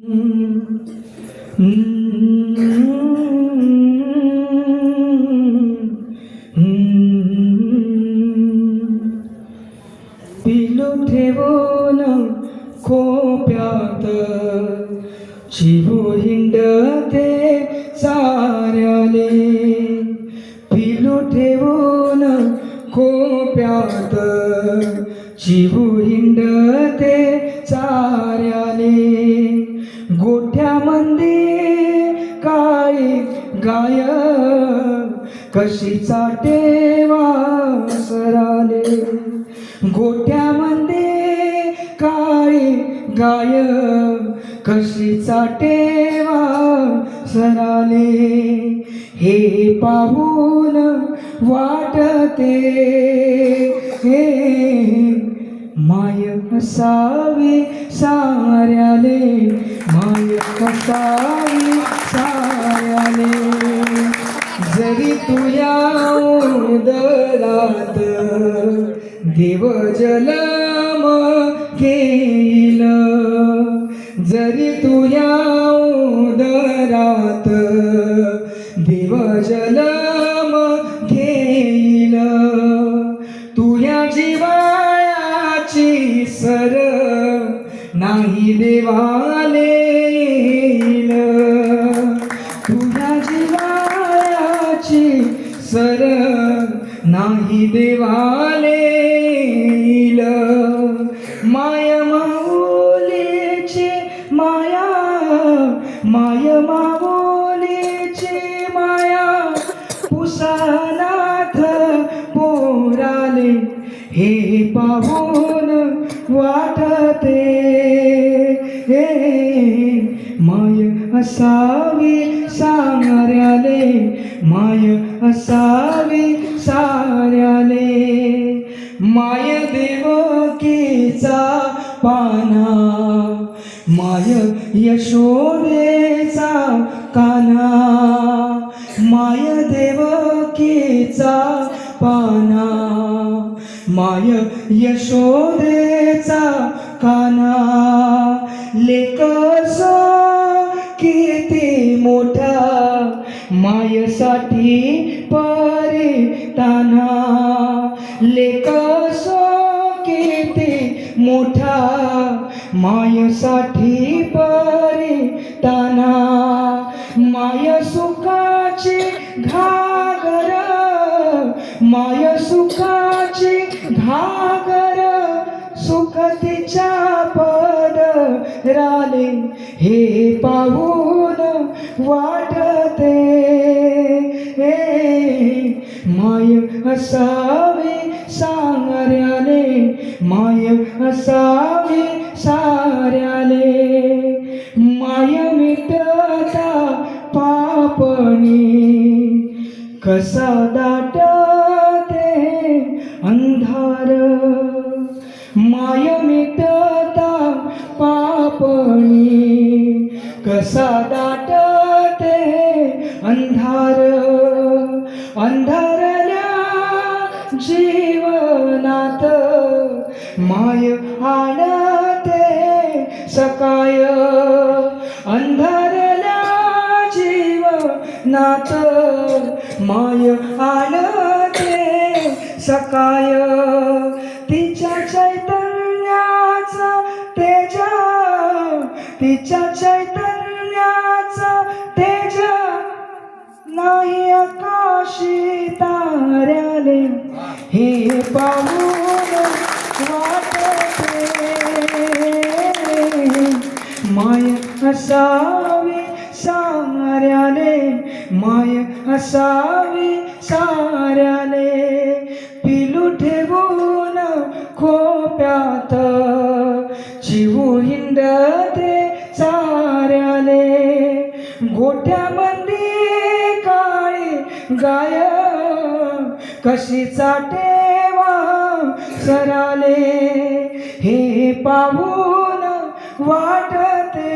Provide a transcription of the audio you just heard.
पिलू ठेवून खोप्यात चिवू हिंडते साऱ्याले. पिलू ठेवून खोप्यात चिवू हिंडते साऱ्याले. गोठ्यामध्ये काळी गाय कशी चाटे वासराले. गोठ्यामध्ये काळी गाय कशी चाटे वासराले. हे पाहून वाटते हे माय असावी साऱ्याले. माय असावी साऱ्याले. जरी तुया उदरात देव जन्म घेईल. जरी तुया उदरात देव जन्म घेईल. तुया जीवाची सर नाही देवाले येईल. तुझ्या जीवाची सर नाही देवाले येईल. माय माऊलीची माया माय माऊलीची माया पुसानाथ पोराले. हे पाहून वाटते हे माय असावी साऱ्याले. माय असावी साऱ्याले. माय देवकीचा पाना माय यशोदेचा काना. माय देवकीचा पाना माय यशोदेचा काना. लेकसो किती मोठा मायसाठी परिताना. लेकसो किती मोठा मायसाठी परिताना. माय सुखाची घागर माय सुखाची घागर सुख तिच्या पदराले. हे पाहून वाटते माय असावी साऱ्याले. माय असावी साऱ्याले. माय मिटता पापणी कसा दाटते अंधार. माय मिटता पापणी कसा दाटते अंधार. अंधारल्या जीवनात माय आणते सकाळ. अंधारल्या जीवनात माय आणते सकाळ. तिच्या चैतन्याचा तेज तिच्या चैतन्याचा तेज नाही आकाशी ताऱ्याले. हे पाहून वाटते माय असावी साऱ्याले. माय असावी साऱ्याले. पिलू ठेवून खोप्यात चिवू हिंडते साऱ्याले. गोठ्यामध्ये काळी गाय कशी चाटे वासराले. हे पाहून वाटते